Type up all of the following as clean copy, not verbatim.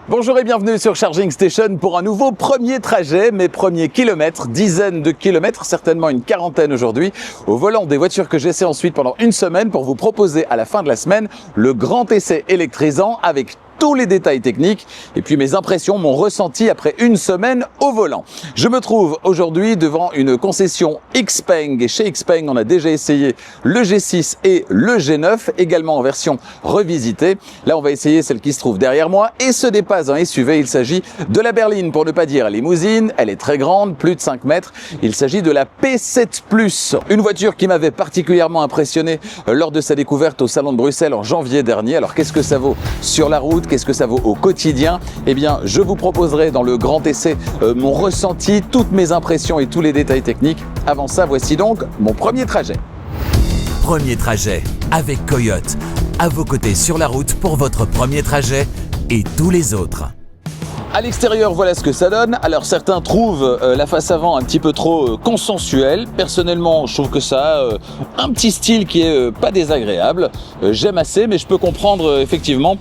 Bonjour et bienvenue sur Charging Station pour un nouveau premier trajet, mes premiers kilomètres, dizaines de kilomètres, certainement une quarantaine aujourd'hui, au volant des voitures que j'essaie ensuite pendant une semaine pour vous proposer à la fin de la semaine le grand essai électrisant avec tous les détails techniques et puis mes impressions, mon ressenti après une semaine au volant. Je me trouve aujourd'hui devant une concession Xpeng et chez Xpeng on a déjà essayé le G6 et le G9 également en version revisitée. Là on va essayer celle qui se trouve derrière moi et ce n'est pas un SUV, il s'agit de la berline pour ne pas dire limousine, elle est très grande, plus de 5 mètres, il s'agit de la P7 Plus, une voiture qui m'avait particulièrement impressionné lors de sa découverte au salon de Bruxelles en janvier dernier. Alors qu'est-ce que ça vaut sur la route? Qu'est-ce que ça vaut au quotidien? Eh bien, je vous proposerai dans le grand essai mon ressenti, toutes mes impressions et tous les détails techniques. Avant ça, voici donc mon premier trajet. Premier trajet avec Coyote, à vos côtés sur la route pour votre premier trajet et tous les autres. À l'extérieur, voilà ce que ça donne. Alors certains trouvent la face avant un petit peu trop consensuelle. Personnellement, je trouve que ça a un petit style qui est pas désagréable. J'aime assez, mais je peux comprendre effectivement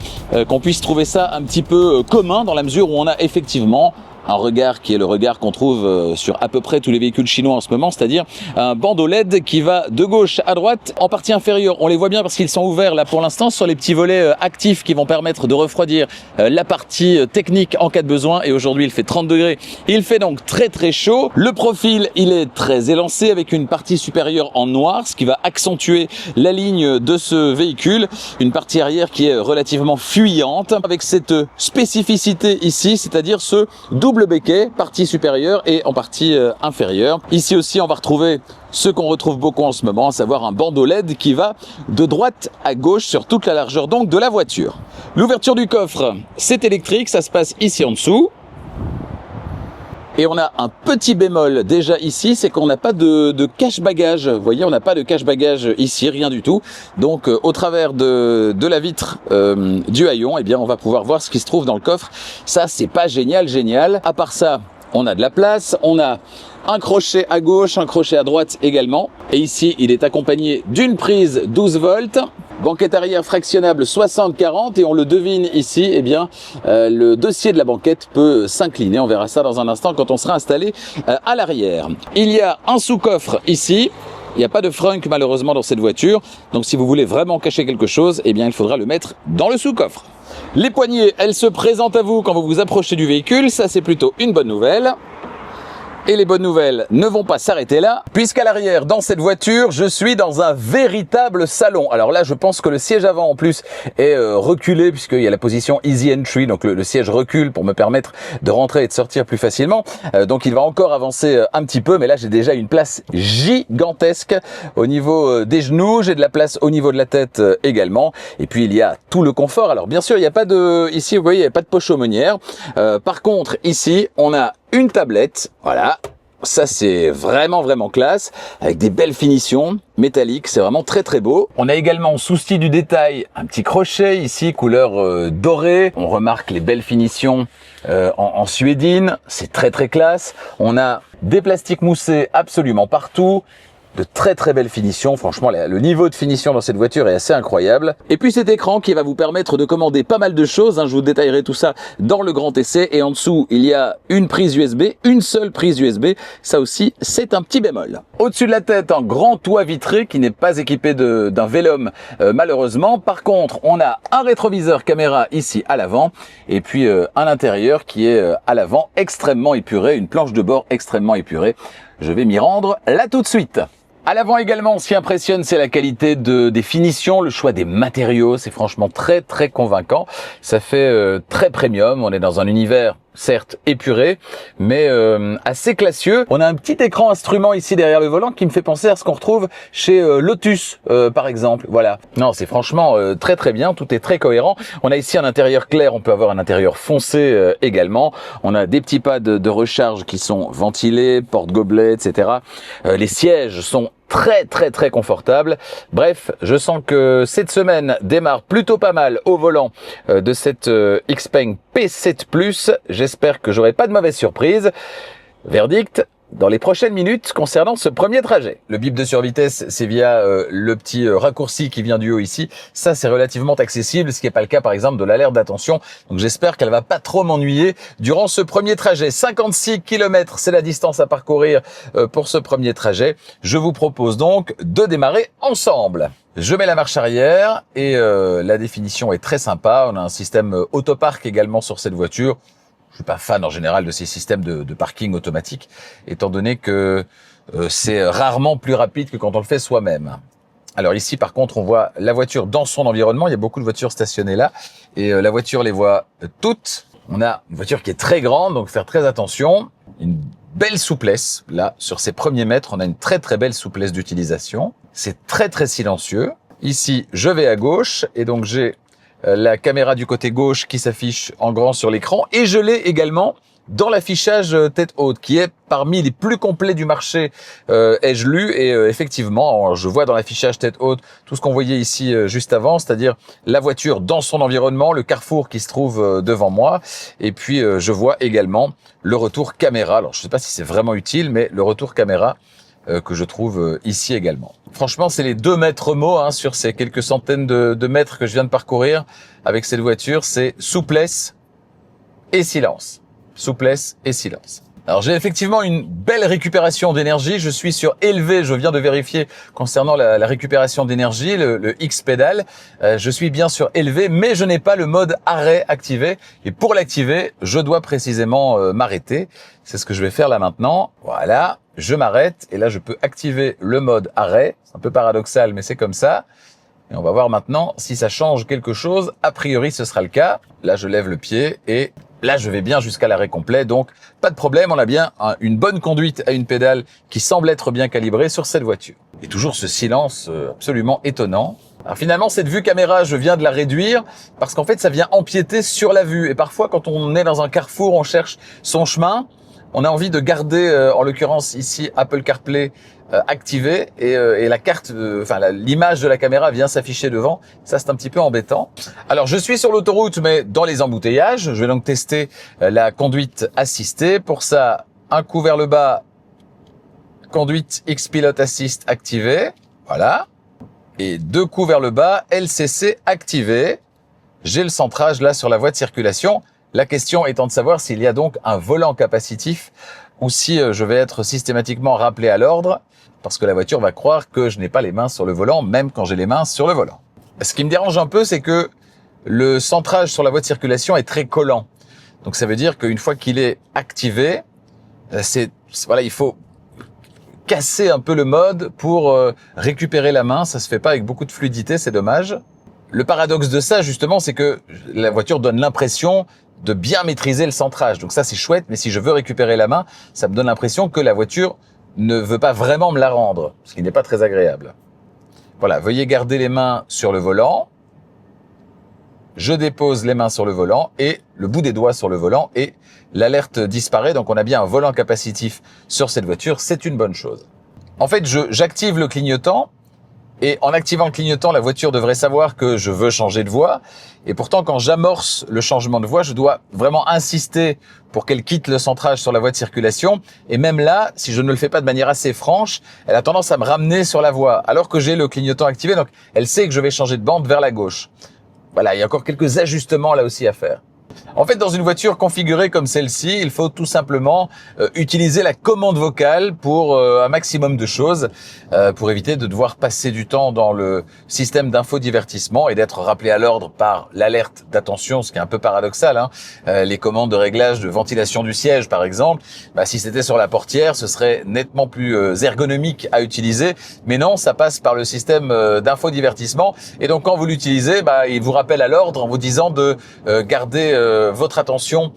qu'on puisse trouver ça un petit peu commun dans la mesure où on a effectivement un regard qui est le regard qu'on trouve sur à peu près tous les véhicules chinois en ce moment, c'est-à-dire un bandeau LED qui va de gauche à droite. En partie inférieure, on les voit bien parce qu'ils sont ouverts là pour l'instant sur les petits volets actifs qui vont permettre de refroidir la partie technique en cas de besoin. Et aujourd'hui, il fait 30 degrés. Il fait donc très très chaud. Le profil, il est très élancé avec une partie supérieure en noir, ce qui va accentuer la ligne de ce véhicule. Une partie arrière qui est relativement fuyante avec cette spécificité ici, c'est-à-dire ce double becquet, partie supérieure et en partie inférieure. Ici aussi, on va retrouver ce qu'on retrouve beaucoup en ce moment, à savoir un bandeau LED qui va de droite à gauche sur toute la largeur donc de la voiture. L'ouverture du coffre, c'est électrique, ça se passe ici en dessous. Et on a un petit bémol déjà ici, c'est qu'on n'a pas de cache-bagages. Vous voyez, on n'a pas de cache-bagages ici, rien du tout. Donc, au travers de la vitre du haillon, eh bien, on va pouvoir voir ce qui se trouve dans le coffre. Ça, c'est pas génial. À part ça, on a de la place, on a un crochet à gauche, un crochet à droite également. Et ici, il est accompagné d'une prise 12 volts. Banquette arrière fractionnable 60-40 et on le devine ici, eh bien, le dossier de la banquette peut s'incliner. On verra ça dans un instant quand on sera installé à l'arrière. Il y a un sous-coffre ici. Il n'y a pas de frunk malheureusement dans cette voiture. Donc si vous voulez vraiment cacher quelque chose, eh bien, il faudra le mettre dans le sous-coffre. Les poignées, elles se présentent à vous quand vous vous approchez du véhicule. Ça, c'est plutôt une bonne nouvelle. Et les bonnes nouvelles ne vont pas s'arrêter là, puisqu'à l'arrière, dans cette voiture, je suis dans un véritable salon. Alors là, je pense que le siège avant, en plus, est reculé, puisqu'il y a la position Easy Entry, donc le siège recule pour me permettre de rentrer et de sortir plus facilement. Donc il va encore avancer un petit peu, mais là, j'ai déjà une place gigantesque au niveau des genoux. J'ai de la place au niveau de la tête également. Et puis, il y a tout le confort. Alors, bien sûr, il n'y a pas de... Ici, vous voyez, il n'y a pas de poche aumônière. Par contre, ici, on a une tablette, voilà, ça c'est vraiment classe, avec des belles finitions métalliques, c'est vraiment très beau. On a également, souci du détail, un petit crochet ici, couleur dorée. On remarque les belles finitions en suédine, c'est très classe. On a des plastiques moussés absolument partout. De très belles finitions, franchement le niveau de finition dans cette voiture est assez incroyable. Et puis cet écran qui va vous permettre de commander pas mal de choses, je vous détaillerai tout ça dans le grand essai. Et en dessous il y a une prise USB, une seule prise USB, ça aussi c'est un petit bémol. Au-dessus de la tête, un grand toit vitré qui n'est pas équipé d'un Vélum malheureusement. Par contre on a un rétroviseur caméra ici à l'avant et puis un intérieur qui est à l'avant extrêmement épuré, une planche de bord extrêmement épurée. Je vais m'y rendre là tout de suite. À l'avant également, ce qui impressionne, c'est la qualité des finitions, le choix des matériaux, c'est franchement très convaincant. Ça fait très premium, on est dans un univers certes épuré, mais assez classieux. On a un petit écran instrument ici derrière le volant qui me fait penser à ce qu'on retrouve chez Lotus, par exemple. Voilà. Non, c'est franchement très bien, tout est très cohérent. On a ici un intérieur clair, on peut avoir un intérieur foncé également. On a des petits pads de recharge qui sont ventilés, porte-gobelets, etc. Les sièges sont très confortable. Bref, je sens que cette semaine démarre plutôt pas mal au volant de cette Xpeng P7 Plus. J'espère que j'aurai pas de mauvaise surprise. Verdict, dans les prochaines minutes concernant ce premier trajet. Le bip de survitesse, c'est via le petit raccourci qui vient du haut ici. Ça, c'est relativement accessible, ce qui n'est pas le cas par exemple de l'alerte d'attention. Donc j'espère qu'elle va pas trop m'ennuyer durant ce premier trajet. 56 km, c'est la distance à parcourir pour ce premier trajet. Je vous propose donc de démarrer ensemble. Je mets la marche arrière et la définition est très sympa. On a un système autopark également sur cette voiture. Je suis pas fan en général de ces systèmes de parking automatique, étant donné que c'est rarement plus rapide que quand on le fait soi-même. Alors ici, par contre, on voit la voiture dans son environnement. Il y a beaucoup de voitures stationnées là, et la voiture les voit toutes. On a une voiture qui est très grande, donc faire très attention. Une belle souplesse là sur ces premiers mètres. On a une très très belle souplesse d'utilisation. C'est très très silencieux. Ici, je vais à gauche et donc j'ai la caméra du côté gauche qui s'affiche en grand sur l'écran et je l'ai également dans l'affichage tête haute qui est parmi les plus complets du marché, ai-je lu, et effectivement je vois dans l'affichage tête haute tout ce qu'on voyait ici juste avant, c'est-à-dire la voiture dans son environnement, le carrefour qui se trouve devant moi, et puis je vois également le retour caméra. Alors je sais pas si c'est vraiment utile, mais le retour caméra que je trouve ici également. Franchement, c'est les deux maîtres mots sur ces quelques centaines de mètres que je viens de parcourir avec cette voiture, c'est souplesse et silence. Souplesse et silence. Alors j'ai effectivement une belle récupération d'énergie, je suis sur élevé, je viens de vérifier concernant la récupération d'énergie, le X-pédale, je suis bien sur élevé, mais je n'ai pas le mode arrêt activé, et pour l'activer, je dois précisément m'arrêter, c'est ce que je vais faire là maintenant, voilà, je m'arrête, et là je peux activer le mode arrêt, c'est un peu paradoxal, mais c'est comme ça, et on va voir maintenant si ça change quelque chose, a priori ce sera le cas, là je lève le pied, et là, je vais bien jusqu'à l'arrêt complet, donc pas de problème, on a bien une bonne conduite à une pédale qui semble être bien calibrée sur cette voiture. Et toujours ce silence absolument étonnant. Alors finalement, cette vue caméra, je viens de la réduire parce qu'en fait, ça vient empiéter sur la vue. Et parfois, quand on est dans un carrefour, on cherche son chemin, on a envie de garder, en l'occurrence ici, Apple CarPlay activé et la carte, l'image de la caméra vient s'afficher devant. Ça, c'est un petit peu embêtant. Alors, je suis sur l'autoroute, mais dans les embouteillages. Je vais donc tester la conduite assistée. Pour ça, un coup vers le bas, conduite X-Pilot Assist activée. Voilà. Et deux coups vers le bas, LCC activé. J'ai le centrage là sur la voie de circulation. La question étant de savoir s'il y a donc un volant capacitif ou si je vais être systématiquement rappelé à l'ordre parce que la voiture va croire que je n'ai pas les mains sur le volant, même quand j'ai les mains sur le volant. Ce qui me dérange un peu, c'est que le centrage sur la voie de circulation est très collant. Donc ça veut dire qu'une fois qu'il est activé, il faut casser un peu le mode pour récupérer la main. Ça se fait pas avec beaucoup de fluidité, c'est dommage. Le paradoxe de ça, justement, c'est que la voiture donne l'impression de bien maîtriser le centrage. Donc ça, c'est chouette, mais si je veux récupérer la main, ça me donne l'impression que la voiture ne veut pas vraiment me la rendre, ce qui n'est pas très agréable. Voilà, veuillez garder les mains sur le volant. Je dépose les mains sur le volant et le bout des doigts sur le volant et l'alerte disparaît. Donc on a bien un volant capacitif sur cette voiture, c'est une bonne chose. En fait, j'active le clignotant. Et en activant le clignotant, la voiture devrait savoir que je veux changer de voie. Et pourtant, quand j'amorce le changement de voie, je dois vraiment insister pour qu'elle quitte le centrage sur la voie de circulation. Et même là, si je ne le fais pas de manière assez franche, elle a tendance à me ramener sur la voie, alors que j'ai le clignotant activé. Donc, elle sait que je vais changer de bande vers la gauche. Voilà, il y a encore quelques ajustements là aussi à faire. En fait, dans une voiture configurée comme celle-ci, il faut tout simplement utiliser la commande vocale pour un maximum de choses, pour éviter de devoir passer du temps dans le système d'infodivertissement et d'être rappelé à l'ordre par l'alerte d'attention, ce qui est un peu paradoxal. Les commandes de réglage de ventilation du siège, par exemple, si c'était sur la portière, ce serait nettement plus ergonomique à utiliser. Mais non, ça passe par le système d'infodivertissement. Et donc, quand vous l'utilisez, il vous rappelle à l'ordre en vous disant de garder votre attention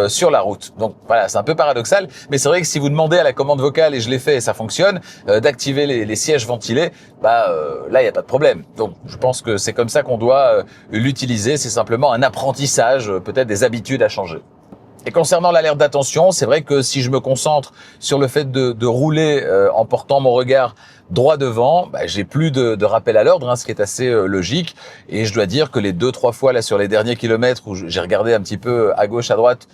sur la route. Donc voilà, c'est un peu paradoxal, mais c'est vrai que si vous demandez à la commande vocale, et je l'ai fait et ça fonctionne, d'activer les sièges ventilés, là il n'y a pas de problème. Donc je pense que c'est comme ça qu'on doit l'utiliser, c'est simplement un apprentissage, peut-être des habitudes à changer. Et concernant l'alerte d'attention, c'est vrai que si je me concentre sur le fait de rouler en portant mon regard droit devant, j'ai plus de rappel à l'ordre, ce qui est assez logique. Et je dois dire que les 2-3 fois là sur les derniers kilomètres où j'ai regardé un petit peu à gauche, à droite,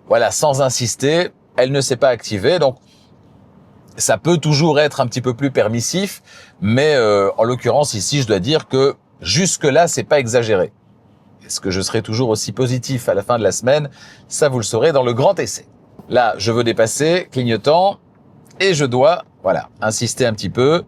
voilà, sans insister, elle ne s'est pas activée. Donc Ça peut toujours être un petit peu plus permissif, mais en l'occurrence ici, je dois dire que jusque-là, c'est pas exagéré. Est-ce que je serai toujours aussi positif à la fin de la semaine? Ça, vous le saurez dans le grand essai. Là, je veux dépasser, clignotant, et je dois, voilà, insister un petit peu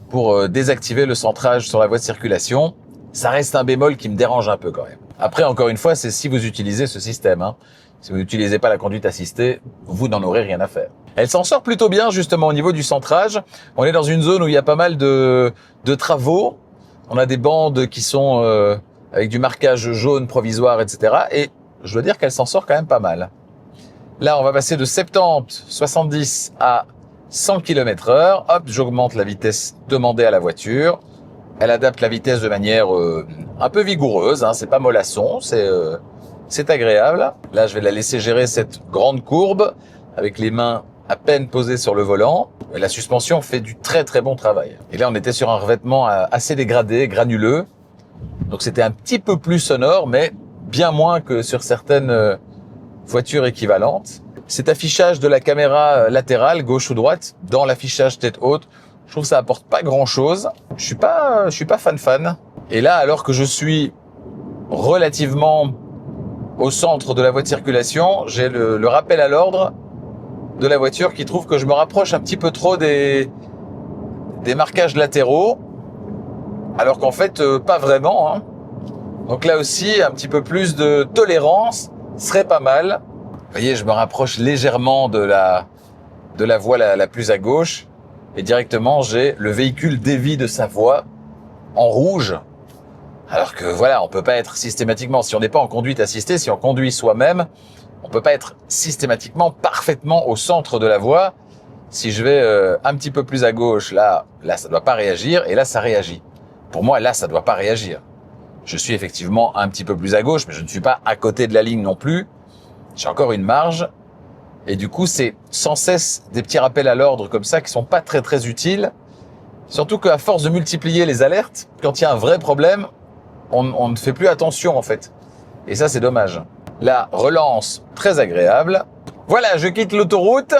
pour désactiver le centrage sur la voie de circulation. Ça reste un bémol qui me dérange un peu quand même. Après, encore une fois, c'est si vous utilisez ce système. Si vous n'utilisez pas la conduite assistée, vous n'en aurez rien à faire. Elle s'en sort plutôt bien justement au niveau du centrage. On est dans une zone où il y a pas mal de travaux. On a des bandes qui sont avec du marquage jaune provisoire, etc. Et je dois dire qu'elle s'en sort quand même pas mal. Là, on va passer de 70, 70 à 100 km/h. Hop, j'augmente la vitesse demandée à la voiture. Elle adapte la vitesse de manière un peu vigoureuse. C'est pas mollasson, c'est agréable. Là, je vais la laisser gérer cette grande courbe avec les mains à peine posées sur le volant. Et la suspension fait du très très bon travail. Et là, on était sur un revêtement assez dégradé, granuleux. Donc c'était un petit peu plus sonore, mais bien moins que sur certaines voitures équivalentes. Cet affichage de la caméra latérale, gauche ou droite, dans l'affichage tête haute, je trouve que ça apporte pas grand chose. Je suis pas fan. Et là, alors que je suis relativement au centre de la voie de circulation, j'ai le rappel à l'ordre de la voiture qui trouve que je me rapproche un petit peu trop des marquages latéraux, alors qu'en fait, pas vraiment. Donc là aussi, un petit peu plus de tolérance serait pas mal. Vous voyez, je me rapproche légèrement de la voie la plus à gauche, et directement, j'ai le véhicule dévie de sa voie en rouge. Alors que voilà, on peut pas être systématiquement, si on n'est pas en conduite assistée, si on conduit soi-même, on peut pas être systématiquement parfaitement au centre de la voie. Si je vais un petit peu plus à gauche, là ça doit pas réagir, et là ça réagit. Pour moi, là ça doit pas réagir. Je suis effectivement un petit peu plus à gauche, mais je ne suis pas à côté de la ligne non plus. J'ai encore une marge, et du coup c'est sans cesse des petits rappels à l'ordre comme ça qui sont pas très très utiles. Surtout qu'à force de multiplier les alertes, quand il y a un vrai problème, on ne fait plus attention en fait. Et ça, c'est dommage. La relance, très agréable. Voilà, je quitte l'autoroute.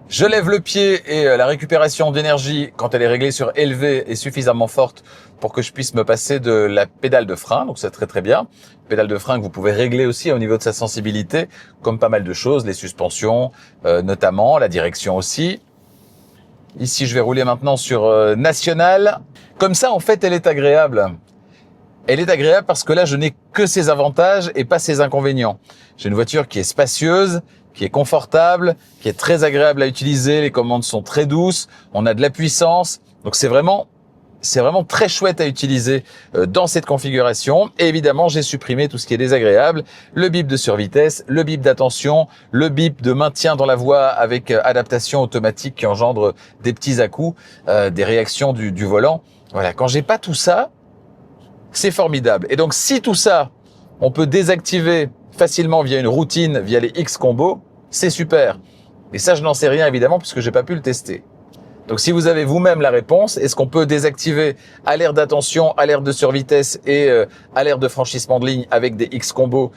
Je lève le pied et la récupération d'énergie, quand elle est réglée sur élevé, est suffisamment forte pour que je puisse me passer de la pédale de frein. Donc c'est très très bien. Pédale de frein que vous pouvez régler aussi au niveau de sa sensibilité, comme pas mal de choses, les suspensions notamment, la direction aussi. Ici, je vais rouler maintenant sur National. Comme ça, en fait, elle est agréable. Elle est agréable parce que là, je n'ai que ses avantages et pas ses inconvénients. J'ai une voiture qui est spacieuse, qui est confortable, qui est très agréable à utiliser. Les commandes sont très douces. On a de la puissance. Donc, c'est vraiment très chouette à utiliser dans cette configuration. Et évidemment, j'ai supprimé tout ce qui est désagréable. Le bip de survitesse, le bip d'attention, le bip de maintien dans la voie avec adaptation automatique qui engendre des petits à-coups, des réactions du volant. Voilà, quand j'ai pas tout ça, c'est formidable. Et donc, si tout ça, on peut désactiver facilement via une routine, via les X combos, c'est super. Et ça, je n'en sais rien évidemment puisque j'ai pas pu le tester. Donc, si vous avez vous-même la réponse, est-ce qu'on peut désactiver alerte d'attention, alerte de survitesse et alerte de franchissement de ligne avec des X combos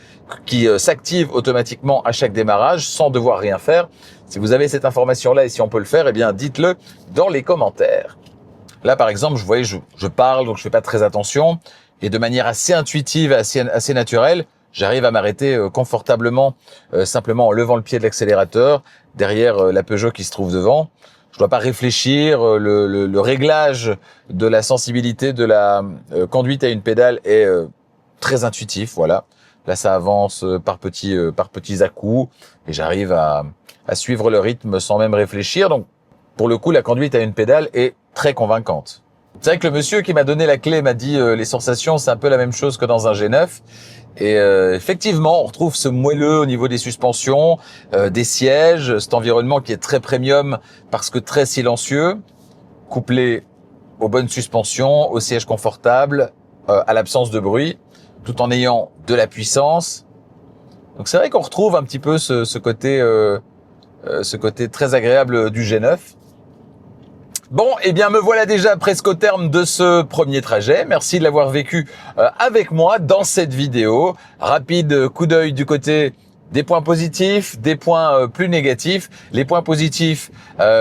qui s'activent automatiquement à chaque démarrage sans devoir rien faire? Si vous avez cette information-là et si on peut le faire, eh bien, dites-le dans les commentaires. Là, par exemple, je parle, donc je fais pas très attention. Et de manière assez intuitive, assez naturelle, j'arrive à m'arrêter confortablement, simplement en levant le pied de l'accélérateur, derrière la Peugeot qui se trouve devant. Je dois pas réfléchir, le réglage de la sensibilité de la conduite à une pédale est très intuitif, voilà. Là, ça avance par petits à-coups et j'arrive à suivre le rythme sans même réfléchir. Donc, pour le coup, la conduite à une pédale est très convaincante. C'est vrai que le monsieur qui m'a donné la clé m'a dit les sensations, c'est un peu la même chose que dans un G9. Et effectivement, on retrouve ce moelleux au niveau des suspensions, des sièges, cet environnement qui est très premium parce que très silencieux, couplé aux bonnes suspensions, aux sièges confortables, à l'absence de bruit, tout en ayant de la puissance. Donc c'est vrai qu'on retrouve un petit peu ce côté très agréable du G9. Bon, eh bien me voilà déjà presque au terme de ce premier trajet. Merci de l'avoir vécu avec moi dans cette vidéo. Rapide coup d'œil du côté des points positifs, des points plus négatifs. Les points positifs,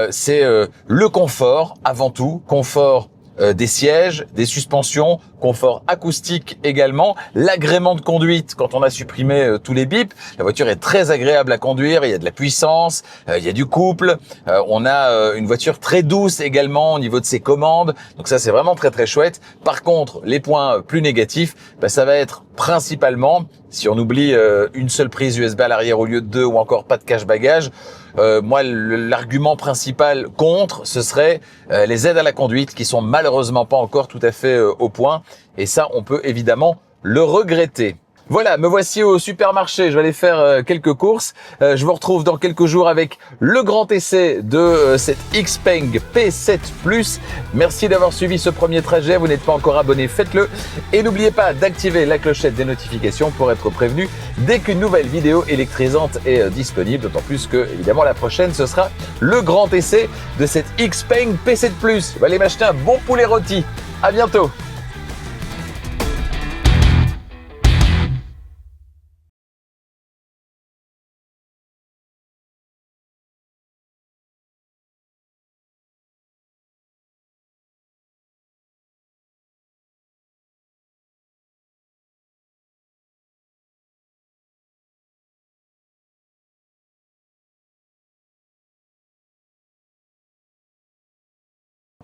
c'est le confort avant tout, confort des sièges, des suspensions, confort acoustique également, l'agrément de conduite quand on a supprimé tous les bips. La voiture est très agréable à conduire, il y a de la puissance, il y a du couple, on a une voiture très douce également au niveau de ses commandes, donc ça c'est vraiment très très chouette. Par contre, les points plus négatifs, ça va être principalement, si on oublie une seule prise USB à l'arrière au lieu de 2 ou encore pas de cache-bagages, moi l'argument principal contre, ce serait les aides à la conduite qui sont malheureusement pas encore tout à fait au point, et ça on peut évidemment le regretter. Voilà, me voici au supermarché, je vais aller faire quelques courses. Je vous retrouve dans quelques jours avec le grand essai de cette Xpeng P7 Plus. Merci d'avoir suivi ce premier trajet, vous n'êtes pas encore abonné, faites-le. Et n'oubliez pas d'activer la clochette des notifications pour être prévenu dès qu'une nouvelle vidéo électrisante est disponible. D'autant plus que, évidemment, la prochaine, ce sera le grand essai de cette Xpeng P7 Plus. Je vais aller m'acheter un bon poulet rôti. À bientôt.